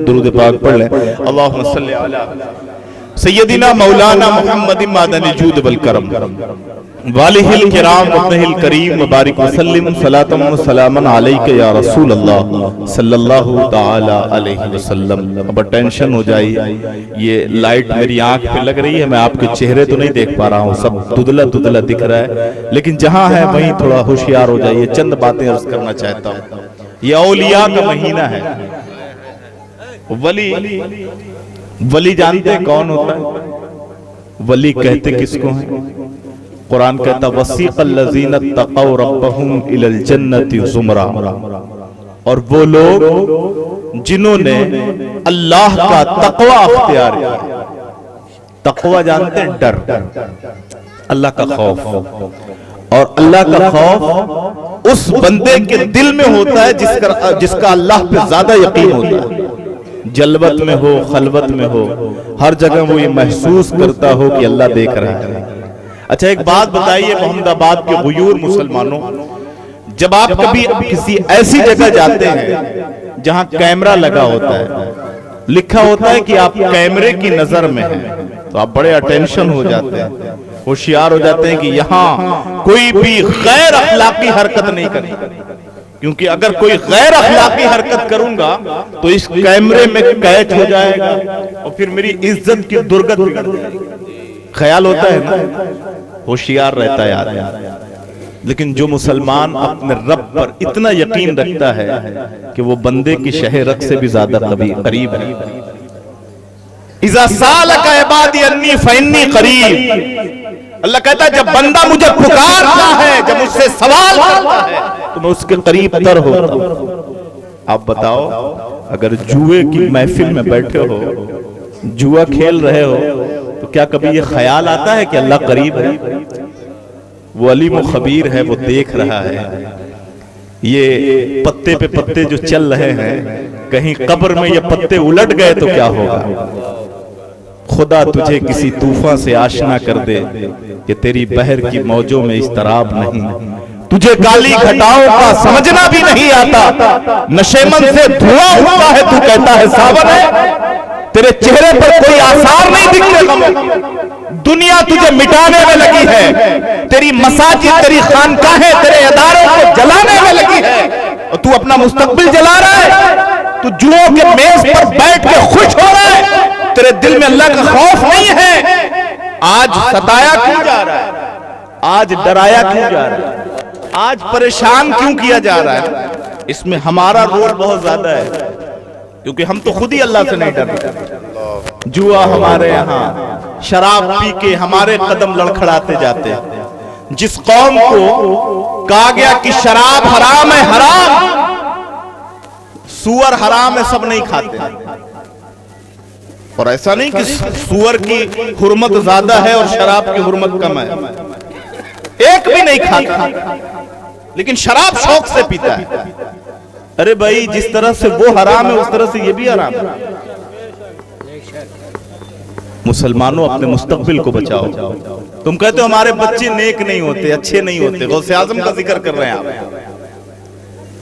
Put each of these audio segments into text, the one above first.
दुरूद पाक पढ़ लें। अल्लाहुम्मा सल्ली अला सय्यदिना मौलाना मुहम्मद मादनी जूद वल करम वालिहिल किराम वतहिल करीम मुबारक वसल्लम सलातम व सलामन अलैका या रसूल अल्लाह सल्लल्लाहु ताला अलैहि वसल्लम। अब टेंशन हो जाए, ये लाइट मेरी आंख पे लग रही है, मैं आपके चेहरे तो नहीं देख पा रहा हूँ, सब दुधला दुधला दिख रहा है, लेकिन जहां है वहीं थोड़ा होशियार हो जाइए। चंद बातें अर्ज करना चाहता हूँ। ये औलिया का महीना है। वली जानते कौन होता है? वली कहते किसको है? कुरान कहता वसीक़ल्लज़ीना तक़ौ रब्बहुम इलल जन्नति ज़ुमरा, और वो लोग जिन्होंने अल्लाह का तक़वा अख्तियार किया। तक़वा जानते हैं? डर, अल्लाह का खौफ। और अल्लाह का खौफ उस बंदे के दिल में होता है जिसका अल्लाह पे ज्यादा यकीन होता है। जलवत में हो, खलवत में हो, हर जगह वो ये महसूस करता हो कि अल्लाह देख रहा है। अच्छा, एक बात बताइए मोहम्मदाबाद के गुयूर मुसलमानों, जब आप कभी किसी ऐसी जगह जाते हैं जहां कैमरा लगा होता है, लिखा होता है कि आप कैमरे की नजर में हैं, तो आप बड़े अटेंशन हो जाते हैं, होशियार हो जाते हैं कि यहां कोई भी गैर अखलाकी हरकत नहीं करेगी, क्योंकि अगर कोई गैर अखलाकी हरकत करूंगा तो इस कैमरे में कैद हो जाएगा और फिर मेरी इज्जत की दुर्गत बिगड़ जाएगी। ख्याल होता है ना, होशियार रहता है आदमी। लेकिन जो मुसलमान अपने रब पर इतना यकीन रखता है कि वो बंदे की शहरत से भी ज्यादा करीब है। इज़ा सालका इबादी अन्नी फइन्नी करीब, अल्लाह कहता है जब बंदा मुझे पुकारता है, जब मुझसे सवाल करता है, तो मैं उसके करीब तर होता हूं। आप बताओ, अगर जुए की महफिल में बैठे हो, जुआ खेल रहे हो, तो क्या कभी ये ख्याल आता है कि अल्लाह करीब है? वो अलीम व खबीर है, वो देख रहा है। ये पत्ते पे पत्ते जो चल रहे हैं, कहीं कब्र में ये पत्ते उलट गए तो क्या होगा? खुदा तुझे किसी तूफान से आशना कर दे कि तेरी बहर की मौजों में इस्तराब नहीं, तुझे काली घटाओं का समझना भी नहीं आता, नशेमन से धुआं उठता है, तू कहता है सावन है, तेरे चेहरे पर कोई आसार नहीं दिखते, दुनिया तुझे मिटाने में लगी है, तेरी मसाजिद, तेरी खानकाहें, तेरे इदारों को जलाने में लगी है, और तू अपना मुस्तकबिल जला रहा है। तू जुओं के मेज पर बैठ के खुश हो रहा है, तेरे दिल में अल्लाह का खौफ नहीं है। आज सताया क्यों जा रहा है? आज डराया क्यों जा रहा है? आज परेशान क्यों किया जा रहा है? इसमें हमारा रोल बहुत ज्यादा है, क्योंकि हम तो खुद ही अल्लाह से नहीं डरते। जुआ हमारे यहाँ, शराब पी के हमारे कदम लड़खड़ाते जाते हैं। जिस कौम को कहा गया कि शराब हराम है, हराम, सुअर हराम है, सब नहीं खाते। और ऐसा नहीं कि सुअर की हुर्मत ज्यादा है और शराब की हुर्मत कम है, एक भी नहीं खाता, लेकिन शराब शौक से पीता है। अरे भाई, जिस तरह से वो हराम है उस तरह से ये भी हराम है। मुसलमानों, अपने मुस्तकबिल को बचाओ। तुम कहते हो हमारे बच्चे नेक नहीं होते, अच्छे नहीं होते, गौसे आजम का जिक्र कर रहे हैं आप।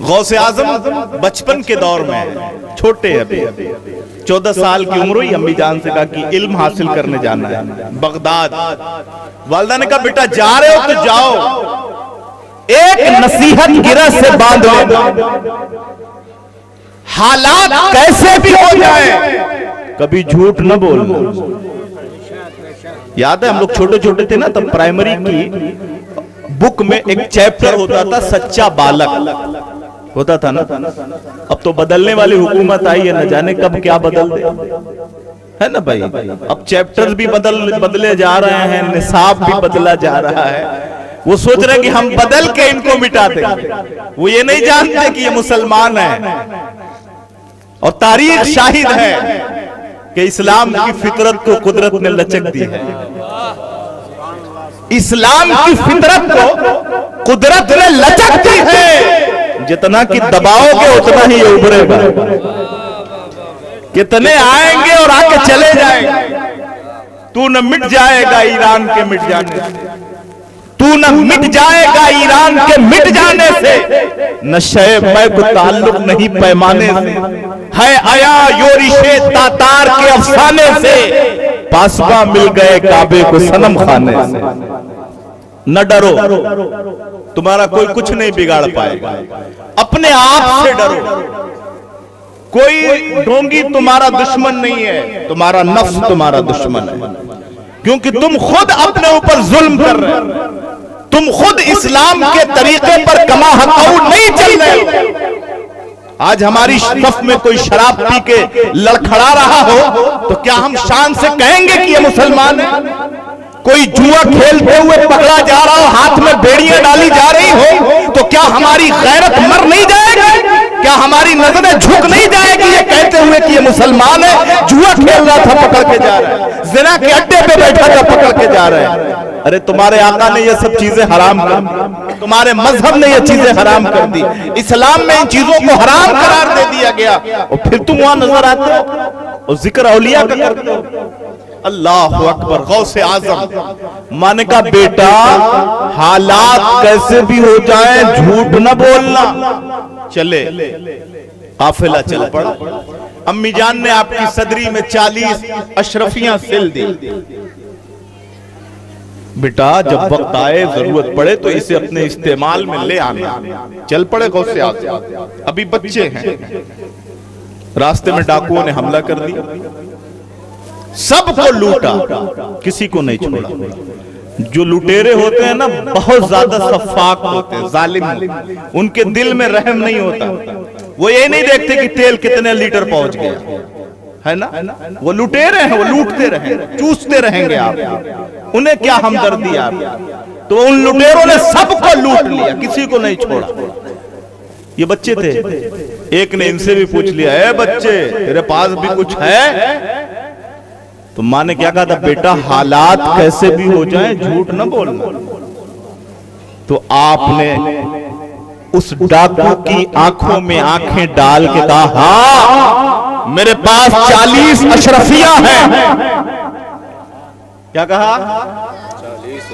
गौसे आजम बचपन के दौर में छोटे, अभी 14 साल की उम्र हुई, अम्मी जान से कहा कि इल्म हासिल करने जाना है बगदाद। वालिदा ने कहा बेटा जा रहे हो तो जाओ, एक नसीहत गिरह से बांध लेना, हालात कैसे भी हो जाए कभी झूठ न बोलना। याद है हम लोग छोटे छोटे थे ना, तब प्राइमरी की बुक में एक चैप्टर होता था सच्चा बालक, होता था ना। अब तो बदलने वाली हुकूमत आई है, न जाने कब क्या बदल दे, है ना भाई। अब चैप्टर्स भी बदले जा रहे हैं, निसाब भी बदला जा रहा है। वो सोच रहे हैं कि हम बदल के इनको मिटा देंगे, वो ये नहीं जानते कि ये मुसलमान है। और तारीख शाहिद है कि इस्लाम की फितरत को कुदरत ने लचक दी है। इस्लाम की फितरत को कुदरत ने लचक दी है। जितना कि दबाओगे उतना ही उभरेगा। कितने आएंगे और आके चले जाएंगे, तू न मिट जाएगा ईरान के मिट जाने, तू न मिट जाएगा ईरान के मिट जाने से, न शैब को ताल्लुक नहीं पैमाने से, है आया योरिशे तातार के अफसाने से, पासबा मिल गए काबे को सनम खाने से। न डरो, तुम्हारा कोई कुछ नहीं बिगाड़ पाएगा, अपने आप से डरो। कोई ढोंगी तुम्हारा दुश्मन नहीं है, तुम्हारा नफ्स तुम्हारा दुश्मन है, क्योंकि तुम खुद अपने ऊपर जुल्म कर रहे हो, तुम खुद इस्लाम के तरीके पर कमा हकाऊ नहीं चल रहे हो। आज हमारी सफ में कोई शराब पी के लड़खड़ा रहा हो तो क्या हम शान से कहेंगे कि ये मुसलमान है? कोई जुआ खेलते हुए पकड़ा जा रहा हो, हाथ में बेड़ियां डाली जा रही हो, तो क्या हमारी गैरत मर नहीं जाएगी? क्या हमारी नजरें झुक नहीं जाएगी ये कहते हुए कि ये मुसलमान है? जुआ खेल रहा था पकड़ के जा रहा है, जिना के अड्डे पे बैठा था पकड़ के जा रहा है। अरे तुम्हारे आका ने ये सब चीजें हराम कर दी, तुम्हारे मजहब ने ये चीजें हराम कर दी, इस्लाम में इन चीजों को हराम करार दे दिया गया, और फिर तुम वहां नजर आते हो और जिक्र औलिया का करते हो। अल्लाह अकबर। गौसे आजम माने का बेटा, हालात कैसे भी हो जाए झूठ न बोलना। चले काफिला चल पड़ा, अम्मी जान ने आपकी सदरी में 40 अशरफियां सिल दी। बेटा जब वक्त आए जरूरत पड़े तो इसे अपने इस्तेमाल में ले आना। चल पड़े गौसे आजम, अभी बच्चे हैं। रास्ते में डाकुओं ने हमला कर दिया, सबको लूटा, किसी को नहीं छोड़ा। जो लुटेरे होते हैं ना बहुत ज्यादा सफाक होते हैं, जालिम, उनके दिल में रहम नहीं होता। वो ये नहीं देखते कि तेल कितने लीटर पहुंच गया, है ना? वो लुटेरे हैं, वो लूटते रहे, चूसते रहेंगे आप, उन्हें क्या हमदर्दी आप। तो उन लुटेरों ने सबको लूट लिया, किसी को नहीं छोड़ा। ये बच्चे थे, एक ने इनसे भी पूछ लिया, ए बच्चे तेरे पास भी कुछ है? तो माँ ने क्या कहा था, बेटा हालात कैसे भी हो जाएं झूठ न बोलना। तो आपने उस डाकू की आंखों में आंखें डाल के कहा, हाँ मेरे पास 40 अशरफियां हैं। क्या कहा?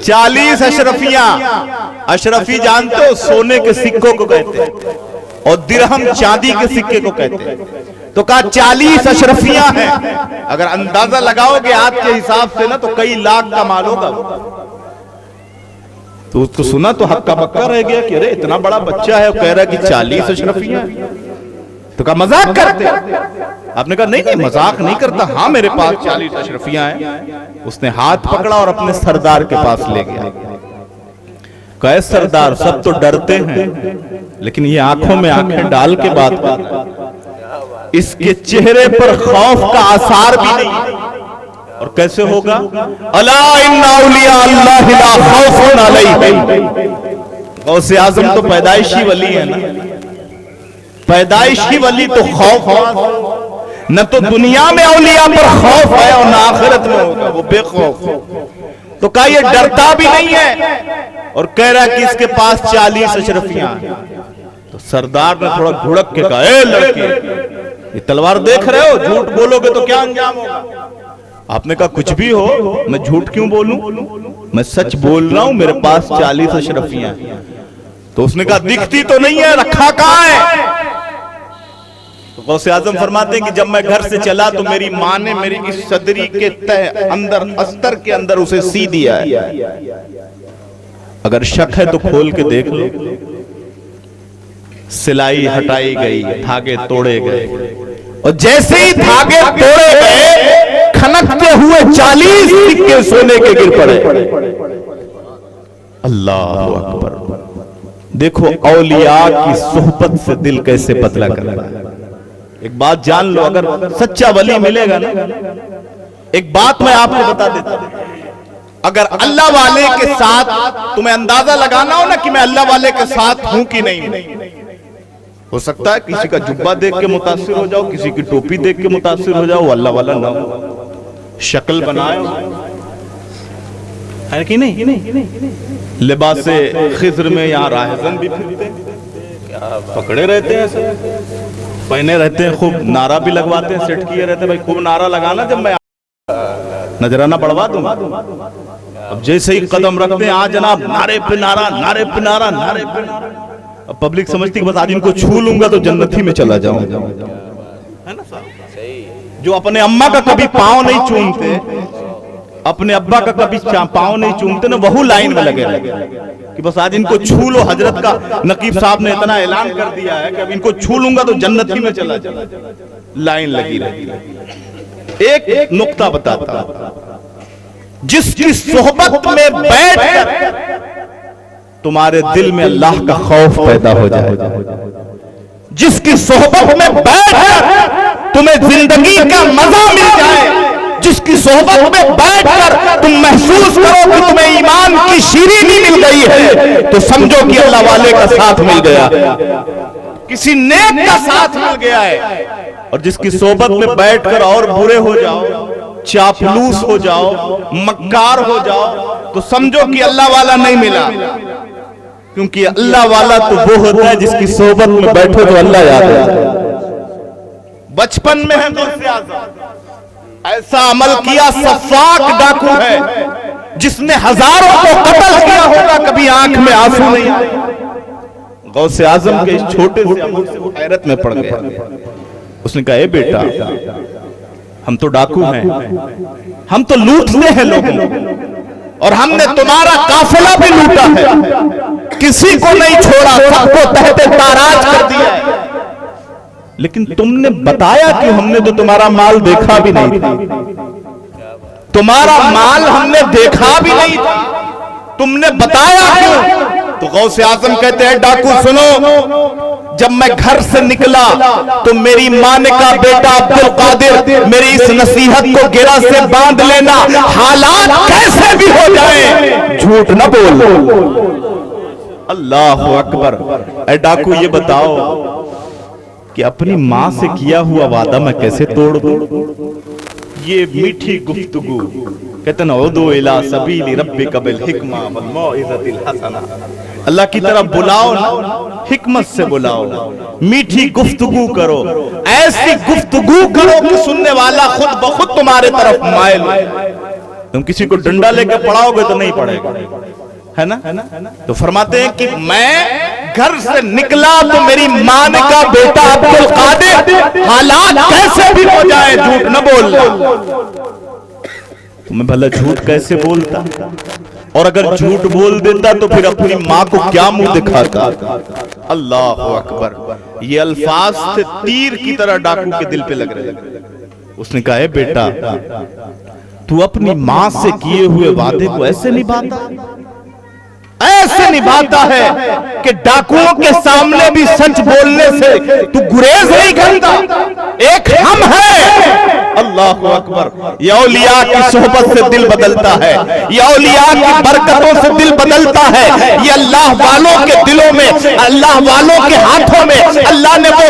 40 अशरफियां। अशरफी जानते हो सोने के सिक्कों को कहते हैं, और दिरहम चांदी के सिक्के को कहते हैं। तो कहा 40 अशरफियां हैं। अगर अंदाजा लगाओगे आज के हिसाब से ना तो कई लाख का माल होगा। तो उसको सुना तो हक्का बक्का रह गया कि अरे इतना बड़ा बच्चा है, कह रहा है कि 40 अशरफियां। तो कहा मजाक करते? आपने कहा नहीं नहीं मजाक नहीं करता, हाँ मेरे पास 40 अशरफियां हैं। उसने हाथ पकड़ा और अपने सरदार के पास ले गया। कहे सरदार सब तो डरते हैं, लेकिन ये आंखों में आंखें डाल के बात कर रहा है, इसके चेहरे पर खौफ का आसार भी नहीं। और कैसे होगा? अला इन्ना औलिया अल्लाह ला खौफुन अलैहिम। गौसे आजम तो पैदाइशी वली है ना, पैदाइशी वली तो खौफ न तो दुनिया में औलिया पर खौफ है और न आखिरत में होगा, वो बेखौफ। तो कहा ये डरता भी नहीं है और कह रहा कि इसके पास 40 अशरफियां हैं। तो सरदार ने थोड़ा घुड़क के कहा, ए लड़के ये तलवार देख रहे हो, झूठ बोलोगे तो क्या अंजाम होगा? आपने कहा कुछ भी हो, मैं झूठ क्यों बोलूं, मैं सच बोल रहा हूं, मेरे पास 40 अशरफियां हैं। तो उसने कहा दिखती तो नहीं है, रखा कहां है? तो गौसे आजम फरमाते हैं कि जब मैं घर से चला तो मेरी मां ने मेरी इस सदरी के तह अंदर अस्तर के अंदर उसे सी दिया है। अगर शक है तो खोल के देख लो। सिलाई हटाई गई, धागे तोड़े गए, और जैसे ही धागे तोड़े गए खनकते हुए 40 सिक्के सोने के गिर पड़े। अल्लाह अकबर। देखो औलिया की सोहबत से दिल कैसे बदला कर रहा है। एक बात जान लो, अगर सच्चा वली मिलेगा ना, एक बात मैं आपको बता देता हूं, अगर अल्लाह वाले के साथ तुम्हें अंदाजा लगाना हो ना कि मैं अल्लाह वाले के साथ हूं कि नहीं, हो सकता है किसी का जुब्बा देख के मुतासिर हो जाओ, किसी की टोपी देख के मुतासिर हो जाओ, अल्लाह वाला ना हो, शक्ल बनाए है कि नहीं? लिबासे खिज्र में यहाँ राहजन भी फिरते, पकड़े रहते हैं, सब पहने रहते हैं, खूब नारा भी लगवाते हैं, सेट किए रहते हैं, भाई खूब नारा लगाना, जब मैं नजराना बढ़वा दूंगा। अब जैसे ही कदम रखते हैं आज जनाब नारे पे नारा, नारे पे नारा, नारे पे नारा। अब पब्लिक समझती है बस आज इनको छू लूंगा तो जन्नती में चला जाऊंगा, है ना साहब। जो अपने अम्मा का कभी पाँव नहीं चूमते, अपने अब्बा का कभी पाँव नहीं चूमते ना, वही लाइन में लगे रहे कि बस आज इनको छू लो। हजरत का नकीब साहब ने इतना ऐलान कर दिया है कि अब इनको छू लूंगा तो जन्नती में चला जाऊंगा, लाइन लगी रही। एक नुक्ता बताता, जिसकी सोहबत में बैठकर तुम्हारे दिल में अल्लाह का खौफ पैदा हो जाए, जिसकी सोहबत में बैठकर तुम्हें जिंदगी का मजा मिल जाए, जिसकी सोहबत में बैठकर तुम महसूस करो कि तुम्हें ईमान की शीरीनी मिल गई है, तो समझो कि अल्लाह वाले का साथ मिल गया, किसी नेक का साथ मिल गया है। और जिसकी सोहबत में बैठकर और बुरे हो जाओ, चापलूस हो जाओ, मक्कार हो जाओ, तो समझो कि अल्लाह वाला नहीं मिला। क्योंकि अल्लाह वाला तो वो होता है जिसकी सोहबत में बैठो तो अल्लाह याद है। बचपन में है गौसे आज़म ऐसा अमल किया, सफाक डाकू है जिसने हजारों को कत्ल किया होगा, कभी आंख में आंसू नहीं आए। गौसे आज़म के इस छोटे से अमल से वो हैरत में पड़ गया। उसने कहा, ए बेटा, हम तो डाकू हैं, हम तो लूटते हैं लोगों, और हमने तुम्हारा काफिला भी लूटा है, किसी को नहीं छोड़ा, सबको तहते ताराज कर दिया है। लेकिन तुमने बताया कि हमने तो तुम्हारा माल देखा भी नहीं था, तुम्हारा माल हमने देखा भी नहीं था, तुमने बताया क्यों? तो गौसे आज़म कहते हैं, डाकू सुनो, जब मैं घर से निकला तो मेरी मां ने कहा, बेटा अब्दुल कादिर, मेरी इस नसीहत को गिरा से बांध लेना, हालात कैसे भी हो जाए झूठ न बोल। अल्लाह अकबर। ऐ डाकू, ये बताओ कि अपनी मां से किया हुआ वादा मैं कैसे तोड़ दूं? ये मीठी गुफ्तगू, कहते ना, उदू इला सबीली रब्बिका बिल हिकमा वल मौइज़तिल हसना, अल्लाह की तरफ बुलाओ ना, हिकमत से बुलाओ, मीठी गुफ्तगू करो, ऐसी गुफ्तगू करो कि सुनने वाला खुद ब खुद तुम्हारे तरफ माइल हो। तुम किसी को डंडा लेकर पढ़ाओगे तो नहीं पढ़ेगा, है ना? तो फरमाते हैं कि मैं घर से निकला तो मेरी मां ने कहा, बेटा अब्दुल कादिर, हालात कैसे भी हो जाए झूठ न बोलना। तो मैं भला झूठ कैसे बोलता, और अगर झूठ बोल देता तो फिर अपनी मां को क्या मुंह दिखाता? अल्लाह अकबर। ये अल्फाज थे तीर की तरह डाकू के दिल पे लग रहे। उसने कहा, है बेटा, तू अपनी मां से किए हुए वादे को ऐसे निभाता, ऐसे निभाता है कि डाकुओं के सामने भी सच बोलने से तू गुरेज नहीं करता। एक हम है। अल्लाह अकबर। ये औलिया की सोहबत से दिल बदलता है, ये औलिया की बरकतों से दिल बदलता है, ये अल्लाह वालों के दिलों में, अल्लाह वालों के हाथों में अल्लाह ने वो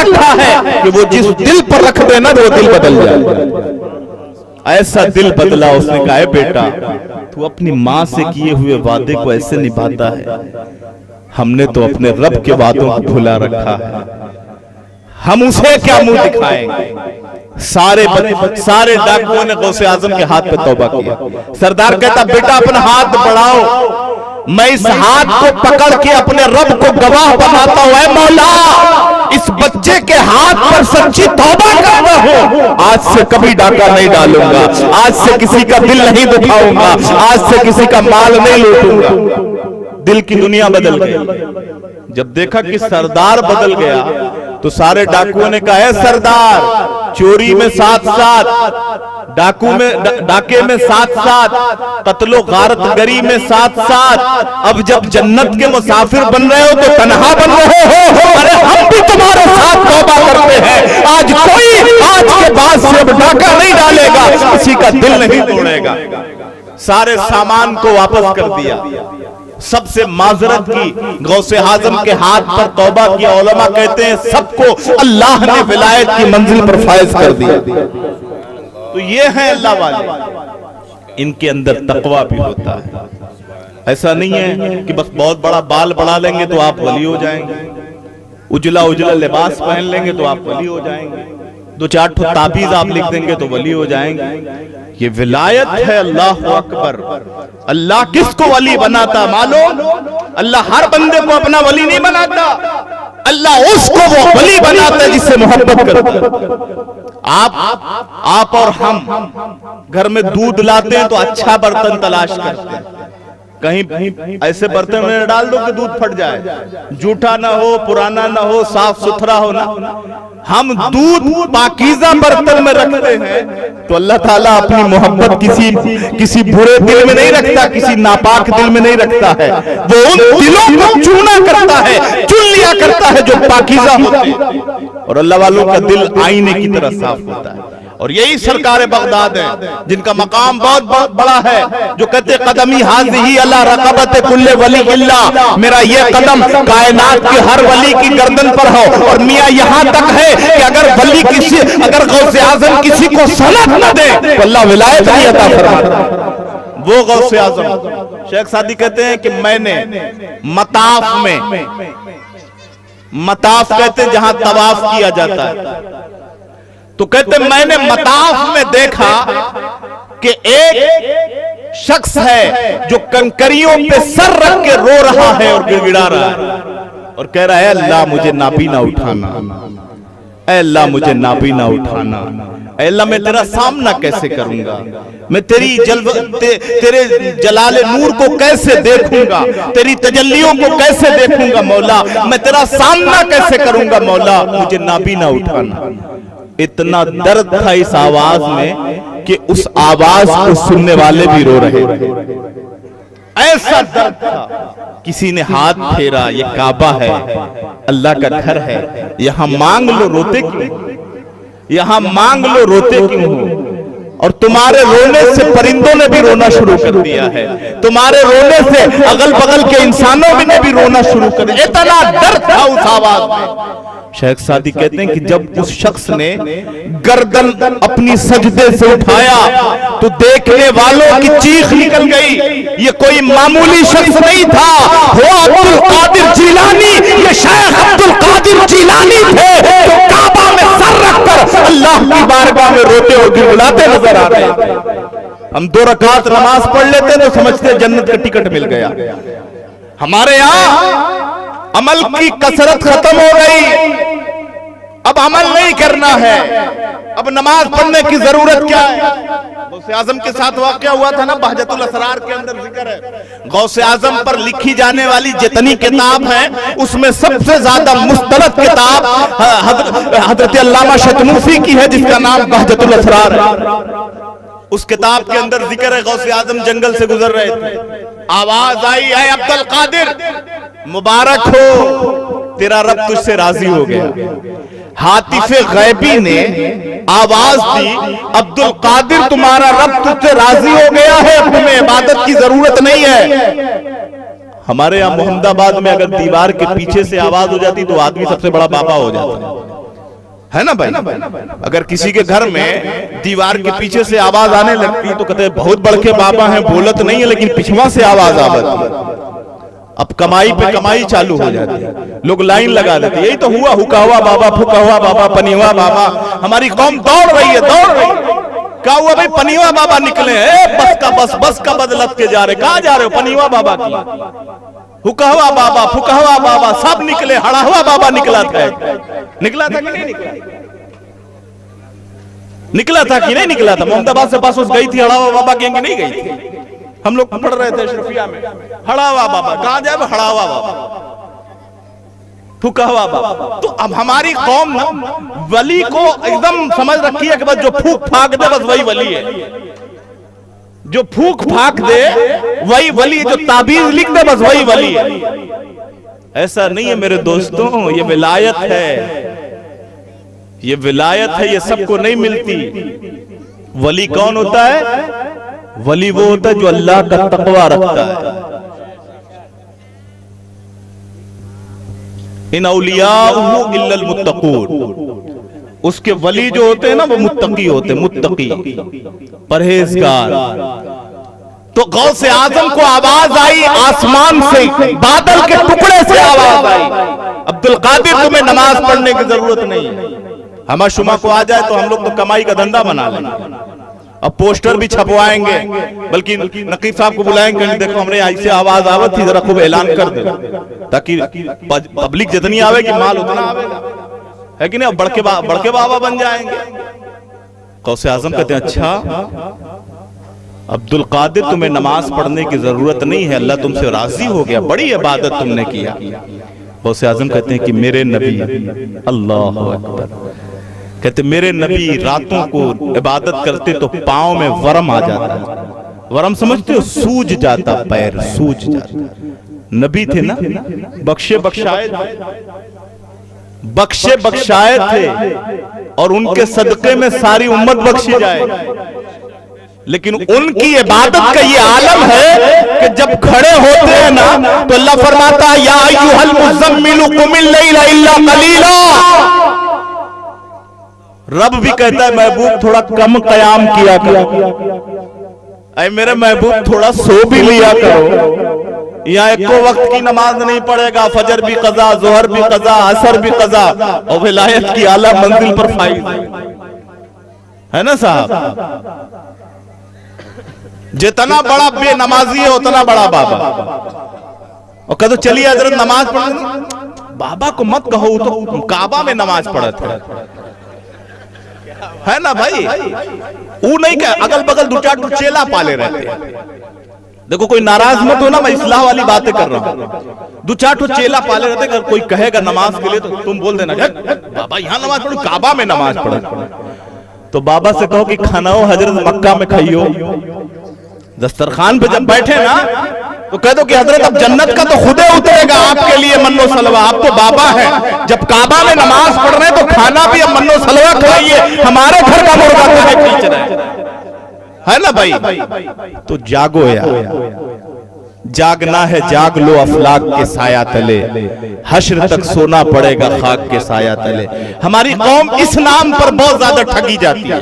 रखा है कि वो जिस दिल पर रख देना वो दिल बदल जाए। ऐसा दिल बदला। उसने कहा, है बेटा, तू अपनी मां से किए हुए वादे को ऐसे निभाता है, हमने तो अपने रब के वादों को भुला रखा है, हम उसे क्या मुंह दिखाएंगे? सारे डाकुओं ने गौसे आजम के हाथ पे तौबा किया। सरदार कहता, बेटा अपना हाथ बढ़ाओ, मैं इस हाथ को पकड़ के अपने रब को गवाह बनाता हूं, ऐ मौला, इस बच्चे के हाथ पर सच्ची तौबा करता हूं, आज से कभी डाका नहीं डालूंगा, आज से किसी का दिल नहीं दुखाऊंगा, आज से किसी का माल नहीं लूटूंगा। दिल की दुनिया बदल गई। जब देखा कि सरदार बदल गया तो सारे डाकुओं ने कहा, है सरदार, चोरी में साथ साथ, डाके में साथ साथ, कत्लो गारतगरी में साथ साथ, अब जब जन्नत के मुसाफिर बन रहे हो तो तन्हा बन रहे हो। अरे हम भी तुम्हारे साथ तौबा करते हैं, आज कोई आज के बाद से अब डाका नहीं डालेगा, किसी का दिल नहीं तोड़ेगा। सारे सामान को वापस कर दिया, सबसे माजरत की, गौसे आजम के हाथ पर तौबा किया। उलमा कहते हैं सबको अल्लाह ने विलायत की मंजिल पर फायज कर दिया। तो ये है अल्लाह वाले, इनके अंदर तकवा भी होता है। ऐसा नहीं है कि बस बहुत बड़ा बाल बढ़ा लेंगे तो आप वली हो जाएंगे, उजला उजला लिबास पहन लेंगे तो आप वली हो जाएंगे। दो चार ठो ताबीज आप लिख देंगे तो वली हो जाएंगे। ये विलायत है। अल्लाह अकबर। अल्लाह किसको वली बनाता मालूम? अल्लाह हर बंदे को अपना वली नहीं बनाता, अल्लाह उसको वो वली बनाता है जिससे मोहब्बत करता है। आप और हम घर में दूध लाते हैं तो अच्छा बर्तन तलाश करते हैं, कहीं ऐसे बर्तन में डाल दो कि दूध फट जाए, जूठा ना हो, पुराना ना हो, साफ सुथरा हो ना। हम दूध पाकीज़ा बर्तन में रखते हैं तो अल्लाह ताला अपनी मोहब्बत किसी बुरे दिल में नहीं रखता, किसी नापाक दिल में नहीं रखता है। वो उन दिलों को चूना करता है, चुन लिया करता है जो पाकीज़ा होते हैं, और अल्लाह वालों का दिल आईने की तरह साफ होता है। और यही सरकार बगदाद है जिनका मकाम बहुत बहुत बड़ा है, जो कहते कदमी हाज़िही अला रक़बत कुल्ले वली इल्ला, मेरा ये कदम कायनात के हर वली की गर्दन पर हो। और मियां यहां तक है कि अगर गौसे आज़म किसी को सनद न दे तो अल्लाह विलायत नहीं अता फरमाता। वो गौसे आज़म शेख सादी कहते हैं कि मैंने मताफ में, मताफ कहते हैं जहां तवाफ किया जाता है, तो कहते मैंने मताफ में देखा कि एक शख्स है जो कंकरियों पे सर रख के रो रहा है और गिड़गिड़ा रहा है और कह रहा है अल्लाह मुझे नापी ना उठाना, अल्लाह मुझे नापी ना उठाना, अल्लाह मैं तेरा सामना कैसे करूंगा, मैं तेरे जलाले नूर को कैसे देखूंगा, तेरी तजल्लियों को कैसे देखूंगा मौला, मैं तेरा सामना कैसे करूंगा मौला, मुझे नापी ना उठाना। इतना दर्द था इस आवाज में कि उस आवाज को सुनने वाले भी रो रहे थे, ऐसा दर्द था। किसी ने हाथ फेरा, ये काबा है, अल्लाह का घर है, यहां मांग लो रोते क्यों, यहां मांग लो रोते क्यों हो। और तुम्हारे रोने से परिंदों ने भी रोना शुरू कर दिया है, तुम्हारे रोने से अगल बगल के इंसानों ने भी रोना शुरू कर दिया। इतना दर्द था उस आवाज में। शेख सादी कहते हैं कि जब उस शख्स ने गर्दन अपनी सजदे से उठाया तो देखने वालों की चीख निकल गई। ये कोई मामूली शख्स नहीं था, वो अब्दुल कादिर जिलानी, ये शेख अब्दुल कादिर जिलानी थे जो काबा में सर रखकर अल्लाह की बारगाह में रोते और गिड़गिड़ाते नजर आ रहे थे। हम 2 रकात नमाज पढ़ लेते तो समझते जन्नत का टिकट मिल गया। हमारे यहाँ अमल की कसरत खत्म हो गई, अब अमल नहीं करना है, अब नमाज पढ़ने की जरूरत क्या है। गौसे आजम के साथ वाकया हुआ था ना, बहजतुल असरार के अंदर जिक्र है। गौसे आजम पर लिखी जाने वाली जितनी किताब है उसमें सबसे ज्यादा मुस्तलद किताब हजरत अल्लामा शतनूसी की है जिसका नाम बहजतुल असरार है। उस किताब के अंदर जिक्र है गौसे आजम जंगल से गुजर रहे थे, आवाज आई है अब्दुल कादिर मुबारक हो, तेरा रब तुझसे राजी हो गया। हातिफे गैबी ने आवाज दी अब्दुल कादिर तुम्हारा रब तुझसे राजी हो गया है, तुम्हें इबादत की जरूरत नहीं है। हमारे यहाँ मोहम्मदाबाद में अगर दीवार के पीछे से आवाज हो जाती तो आदमी सबसे बड़ा बाबा हो जाता है ना भाई। अगर किसी के घर में दीवार के पीछे से आवाज आने लगती तो कहते बहुत बड़के बाबा हैं, बोलत नहीं है लेकिन पिछवा से आवाज आवती। अब कमाई पे कमाई चालू हो जाती है, लोग लाइन लगा देते। यही तो हुआ, हुका हुआ बाबा, फुका हुआ बाबा, पनीवा बाबा। हमारी कौम दौड़ रही है, दौड़ रही है। क्या हुआ भाई, पनीवा बाबा निकले, बस का बदलत के जा रहे। कहां जा रहे हो, पनीवा बाबा की। हुका हुआ बाबा, फुका हुआ बाबा सब निकले, हड़ा हुआ बाबा निकला था कि नहीं निकला? निकला था कि नहीं निकला था? मोहम्मदाबाद से पास गई थी हड़ा हुआ बाबा की, नहीं गई थी? हम लोग पढ़ रहे थे शरफिया में, हड़ावा बाबा। कहां जाए, हड़ावा बाबा, फूका हुआ बाबा। तो अब हमारी कौम ना वली को एकदम समझ रखी है कि बस जो फूक फाक दे बस वही वली है, जो फूक फाक दे वही वली है, जो ताबीज लिख दे बस वही वली है। ऐसा नहीं है मेरे दोस्तों, ये विलायत है, ये विलायत है, ये सबको नहीं मिलती। वली कौन होता है? वली वो होता है जो अल्लाह का तकवा रखता है। इन औलियाहु इल्लल मुत्तकून, उसके वली जो होते हैं ना वो मुत्तकी होते हैं, मुत्तकी परहेजगार। तो गौसे आजम को आवाज आई आसमान से, बादल के टुकड़े से आवाज आई, अब्दुल कादिर तुम्हें नमाज पढ़ने की जरूरत नहीं। हमा शुमा को आ जाए तो हम लोग तो कमाई का धंधा बना लेंगे, अब पोस्टर भी छपवाएंगे, बल्कि नकीब साहब को बुलाएंगे, देखो हमने ऐसे आवाज आवत थी, जरा खूब ऐलान कर दे, ताकि पब्लिक जितनी आवेगी माल उतना आवेगा, है कि नहीं? अब बड़के बाबा बन जाएंगे। गौसे आजम कहते हैं अच्छा अब्दुल कादिर, तुम्हें नमाज पढ़ने की जरूरत नहीं है, अल्लाह तुमसे राजी हो गया, बड़ी इबादत तुमने किया। गौसे आजम कहते हैं कि मेरे नबी, अल्लाह अकबर, कहते मेरे नबी रातों को इबादत करते तो पांव में वरम आ जाता है। वरम समझते हो? सूज जाता, पैर सूज जाता। नबी थे ना, बख्शे बख्शाए थे, और उनके सदके में सारी उम्मत बख्शी जाए। लेकिन उनकी इबादत का ये आलम है कि जब खड़े होते हैं ना तो अल्लाह फरमाता है या अय्युहल मुज़म्मिलु कुमिल लैला इल्ला कलीला। रब भी कहता है महबूब थोड़ा कम कयाम किया करो, ऐ मेरे महबूब थोड़ा सो भी लिया करो। यहाँ एको वक्त की नमाज नहीं पढ़ेगा, फजर भी कज़ा, ज़ोहर भी कज़ा, असर भी कज़ा, और विलायत की आला मंजिल पर फाइज है ना साहब। जितना बड़ा बेनमाजी है उतना बड़ा बाबा। और कह दो चलिए हजरत नमाज पढ़, बाबा को मत कहो, तो काबा में नमाज पढ़ा था, है ना भाई? वो नहीं कह, अगल बगल दो चार चेला पाले रहते हैं। देखो कोई नाराज मत हो ना, मैं इस्लाह वाली बातें कर रहा हूँ। दो चार चेला पाले रहते, अगर कोई कहेगा नमाज के लिए तो तुम बोल देना बाबा यहाँ नमाज पढ़ो, काबा में नमाज पढ़ो। तो बाबा से कहो कि खानाओ हजरत मक्का में खाइयो। दस्तरखान पे जब बैठे ना तो कह दो कि हजरत अब जन्नत का तो खुदे उतरेगा आपके लिए मन्नो सलवा, आप तो बाबा हैं। जब काबा में नमाज पढ़ रहे हैं तो खाना भी अब मन्नो सलवा खाइए, हमारे घर का मुर्गा काहे खींच रहे हैं, है ना भाई? तो जागो यार, जागना है जाग लो अफलाक के साया तले, हश्र तक सोना पड़ेगा खाक के साया तले। हमारी कौम इस नाम पर बहुत ज्यादा ठगी जाती है,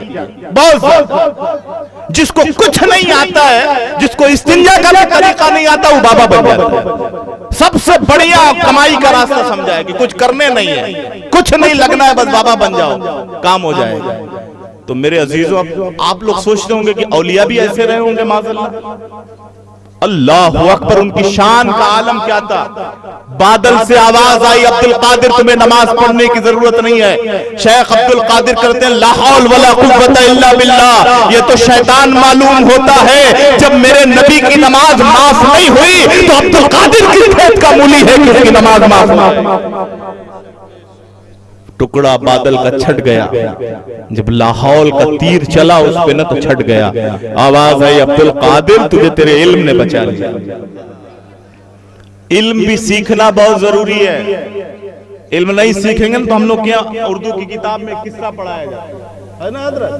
बहुत ज्यादा। जिसको कुछ नहीं आता है, जिसको इस्तिंजा का भी तरीका नहीं आता, वो बाबा बन जाता है। सबसे बढ़िया कमाई का रास्ता समझा है कि कुछ करने नहीं है, कुछ नहीं लगना है, बस बाबा बन जाओ, काम हो जाएगा। तो मेरे अजीजों, आप लोग सोचते होंगे कि औलिया भी ऐसे रहे होंगे माज़अल्लाह। अल्लाहु अकबर, उनकी शान का आलम क्या था। बादल से आवाज आई अब्दुल कादिर तुम्हें नमाज पढ़ने की जरूरत नहीं है। शेख अब्दुल कादिर करते हैं ला हौल वला कुव्वता इल्ला बिल्लाह। ये तो शैतान मालूम होता है, जब मेरे नबी की नमाज माफ नहीं हुई तो अब्दुल कादिर की खेत का मूली है कि उसकी नमाज माफ ना। टुकड़ा बादल का छट गया, जब लाहौल का तीर चला उस पे न तो छट गया। आवाज आई अब्दुल कादिर तुझे तेरे इल्म ने बचा लिया। इल्म भी सीखना बहुत जरूरी है। इल्म नहीं सीखेंगे तो हम लोग क्या उर्दू की किताब में किस्सा पढ़ाया जाए, है ना हजरत?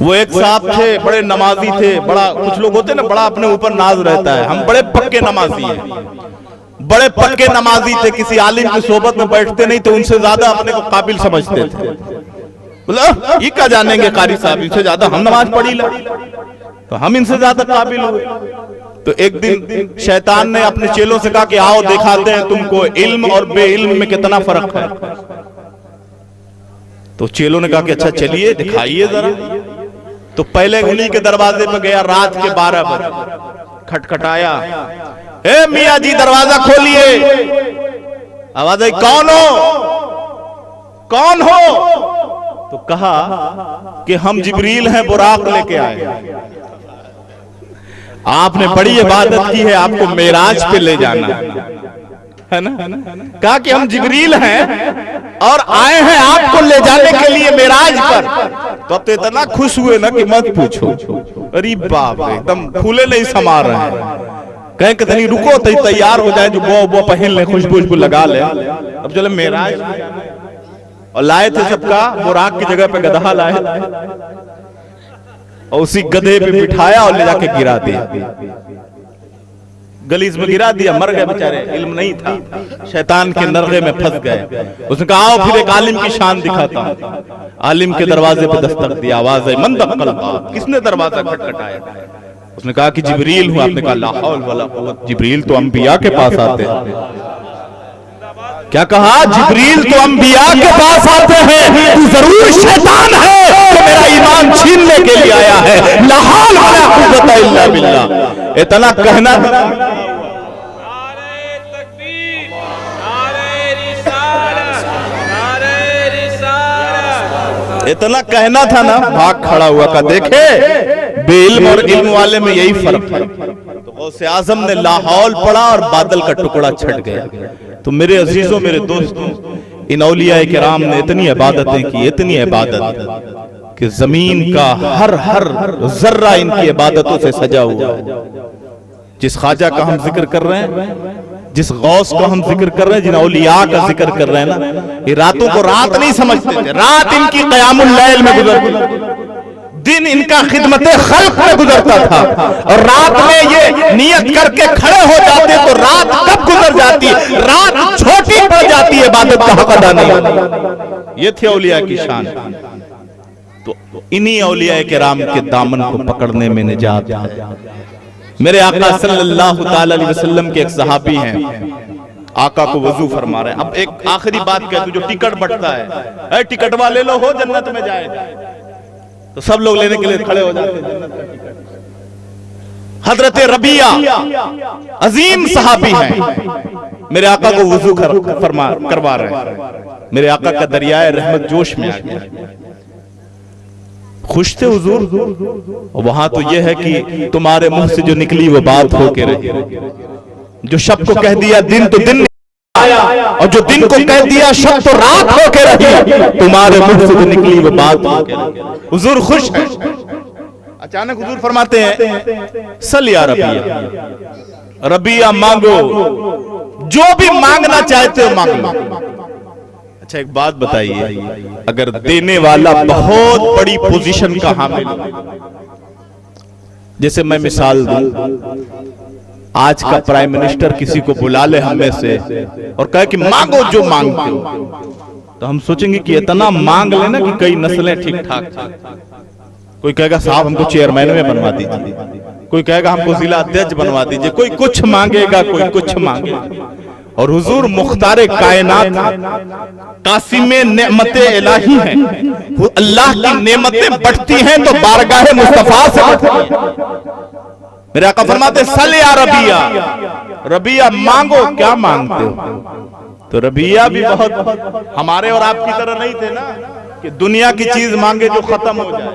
वो एक साहब थे, बड़े नमाजी थे, बड़ा कुछ लोग होते ना बड़ा अपने ऊपर नाज रहता है, हम बड़े पक्के नमाजी हैं, बड़े पक्के नमाजी थे। किसी आलिम की सोबत में बैठते नहीं तो उनसे ज्यादा अपने को काबिल समझते थे। बोला ये क्या जानेंगे कारी साहब, इनसे ज्यादा हम नमाज पढ़ी ला, तो हम इनसे ज्यादा काबिल हुए। तो एक दिन शैतान ने अपने चेलों से कहा कि आओ दिखाते हैं तुमको इल्म और बेइल्म में कितना फर्क है। तो चेलों ने कहा कि अच्छा चलिए दिखाइए जरा। तो पहले उन्हीं के दरवाजे पर गया, रात के 12 बजे खटखटाया, ए मियाँ जी दरवाजा खोलिए। आवाज आई कौन हो, कौन हो? तो कहा कि हम जिब्रील हैं, बुराक लेके आए। आपने बड़ी इबादत की है, आपको मेराज पे ले जाना है ना। कहा कि हम जिब्रील हैं और आए हैं आपको ले जाने के लिए मेराज पर। तो अब तो इतना खुश हुए ना कि मत पूछो। अरे बाप रे, एकदम फूले नहीं समा रहे हैं। कहें कि नहीं रुको तो तैयार हो जाए, जो वो पहन ले, खुशबू लगा ले। अब चले मेराज और लाए थे सबका, बुराक की जगह पे गधा लाए और उसी गधे पे बिठाया और ले जाके गिरा दिया, गलीज में गिरा दिया। मर गए बेचारे, इल्म नहीं था, शैतान के नरगे में फंस गए। उसने कहा आओ फिर एक आलिम की शान दिखाता हूं। आलिम के दरवाजे पे दस्तक दिया, आवाज आई मन दख्खल बाब, किसने दरवाजा खटखटाया? उसने कहा कि जिब्रील हूं। आपने कहा ला हौल वला कुव्वत, जिब्रील तो अंबिया के पास आते हैं। क्या कहा? जिब्रील तो अंबिया के पास आते हैं, तू जरूर शैतान है तो मेरा ईमान छीनने के लिए आया है। ला हौल वला कुव्वता इल्ला बिल्लाह। इतना कहना इतना कहना था ना, भाग खड़ा हुआ का देखे बेइल्म और इल्म वाले में यही फर्क है। तो गौसे आजम ने लाहौल पढ़ा और बादल का टुकड़ा छट गया। तो मेरे अजीजों, मेरे दोस्तों, इन औलिया किराम ने इतनी इबादतें की, इतनी इबादत कि जमीन का हर हर जर्रा इनकी इबादतों से सजा हुआ है। जिस ख्वाजा का हम जिक्र कर रहे हैं, जिस गौस को हम जिक्र कर रहे हैं, जिन औलिया का जिक्र कर रहे हैं ना, ये रातों को रात नहीं समझते थे। रात इनकी क़यामुल लैल में गुजरती, दिन इनका खिदमते खल्क में गुजरता था। और रात में ये नियत करके खड़े हो जाते तो रात कब गुजर जाती, रात छोटी पड़ जाती है, इबादत का हक अदा नहीं। ये थे औलिया की शान। तो इन्हीं औलिया किराम के दामन को पकड़ने में निजात है। मेरे आका सल्लल्लाहु ताला अलैहि वसल्लम के एक सहाबी हैं, आका को वजू फरमा रहे हैं। अब एक आखिरी बात कहते, जो टिकट बंटता है, टिकट वाले लोग हो जन्नत में जाएगा, तो सब लोग लेने के लिए खड़े हो जाते हैं जन्नत का टिकट। हजरत रबिया अजीम सहाबी हैं, मेरे आका को वजू करवा रहे हैं। मेरे आका का दरियाए रहमत जोश में आ गया। खुश थे हुजूर। वहां तो यह है कि तुम्हारे मुंह से जो निकली वो बात होके रही। जो शब को कह दिया दिन तो दिन आया, और जो दिन को कह दिया शब तो रात होके रही। तुम्हारे मुंह से जो निकली वो बात होके रही। हुजूर खुश है। अचानक हुजूर फरमाते हैं, सल या रबिया, रबिया मांगो, जो भी मांगना चाहते हो मांग लो। अच्छा एक बात बताइए, अगर देने वाला बहुत बड़ी पोजीशन का हामिल, जैसे मैं मिसाल दूं, आज का प्राइम मिनिस्टर किसी को बुला ले हम में से और कहे कि मांगो जो मांगते हो, तो हम सोचेंगे कि इतना मांग लेना कि कई नस्लें ठीक ठाक। कोई कहेगा साहब हमको चेयरमैन में बनवा दीजिए, कोई कहेगा हमको जिला अध्यक्ष बनवा दीजिए, कोई कुछ मांगेगा, कोई कुछ मांगेगा। और हुजूर मुख्तारे कायनात, कासिमे नेमते इलाही हैं। अल्लाह की नेमतें बढ़ती हैं तो बारगाहे मुस्तफा से बढ़ती हैं। मेरे आका फरमाते सल या रबिया, रबिया मांगो, क्या मांगते हो? तो रबिया भी बहुत हमारे और आपकी तरह नहीं थे ना कि दुनिया की चीज मांगे जो खत्म हो जाए।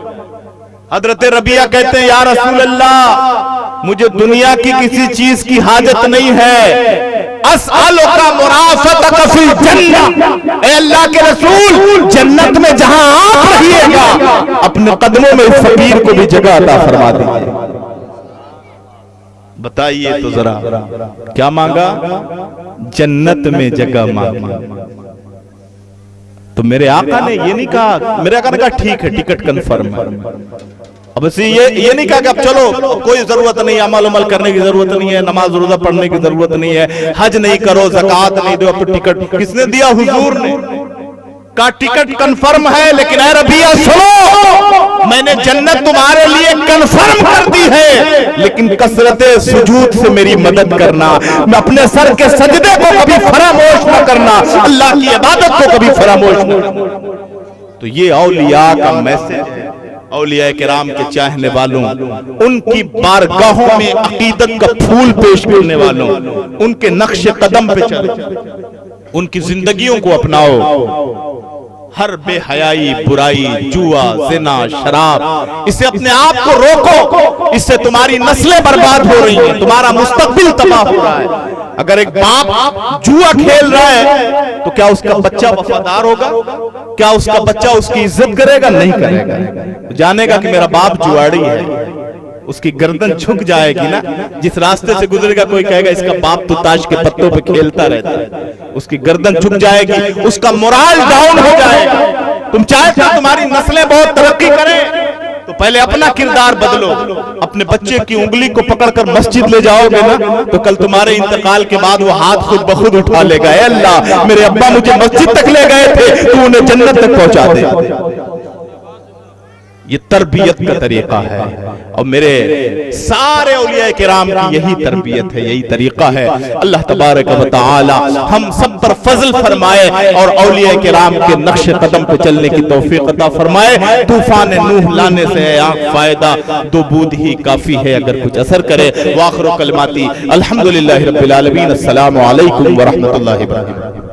हजरत रबिया कहते हैं, या रसूल अल्लाह, मुझे दुनिया की किसी चीज की हाजत नहीं है। अस्अलुका मुराफतक फिल जन्नह, ए अल्लाह के रसूल, जन्नत में जहां आप रहिएगा, अपने कदमों में इस फकीर को भी जगह अता फरमा दीजिए। बताइए तो जरा, क्या मांगा? जन्नत में जगह मांगी। तो मेरे आका ने ये नहीं कहा, मेरे आका ने कहा ठीक है टिकट कंफर्म है। अब ये नहीं कहा कि अब चलो कोई जरूरत नहीं, अमल उमल करने की जरूरत नहीं है, नमाज रोजा पढ़ने की जरूरत नहीं है, हज नहीं करो, ज़कात नहीं दो, अब तो टिकट किसने दिया? हुजूर ने का टिकट कंफर्म है। लेकिन ऐ रबिया सुनो, मैंने जन्नत तुम्हारे लिए कंफर्म कर दी है, लेकिन कसरते सुजूद से मेरी मदद करना, मैं अपने सर के सजदे को कभी फरामोश न करना, अल्लाह की इबादत को कभी फरामोश न करना। तो ये औलिया का मैसेज है। औलिया किराम के चाहने वालों, उनकी बारगाहों में अकीदत का फूल पेश करने वालों, उनके नक्शे कदम पे चलो, उनकी जिंदगियों को अपनाओ। हर बेहयाई, बुराई, जुआ, जिना, शराब, इससे अपने आप को रोको। इससे तुम्हारी नस्लें बर्बाद हो रही हैं, तुम्हारा मुस्तकबिल तबाह हो रहा है। अगर एक बाप जुआ खेल रहा है तो क्या उसका बच्चा वफादार होगा? क्या उसका बच्चा उसकी इज्जत करेगा? नहीं करेगा। जानेगा कि मेरा बाप जुआड़ी है, उसकी गर्दन झुक जाएगी ना। जिस रास्ते से गुजरेगा कोई कहेगा इसका बाप तो ताश के पत्तों पे खेलता रहता है, उसकी गर्दन झुक जाएगी, उसका मोराल डाउन हो जाएगा। तुम चाहते हो तुम्हारी नस्लें बहुत तरक्की करें तो पहले अपना किरदार बदलो। अपने बच्चे की उंगली को पकड़कर मस्जिद ले जाओगे ना तो कल तुम्हारे इंतकाल के बाद वो हाथ खुद ब खुद उठा लेगा, ऐ अल्लाह मेरे अब्बा मुझे मस्जिद तक ले गए थे, तू उन्हें जन्नत तक पहुंचा दे। ये तरबियत का तरीका है। और मेरे सारे औलिया किराम की यही तरबियत है, यही तरीका है। अल्लाह तबारक व तआला हम सब पर फजल फरमाए और औलिया किराम के नक्श कदम पे चलने की तौफीक अता फरमाए। तूफान नूह लाने से फायदा दो बूंद ही काफी है अगर कुछ असर करे। वाखिर कलमाती अल्हम्दुलिल्लाहि रब्बिल आलमीन। अस्सलामु अलैकुम व रहमतुल्लाहि व बरकातहू।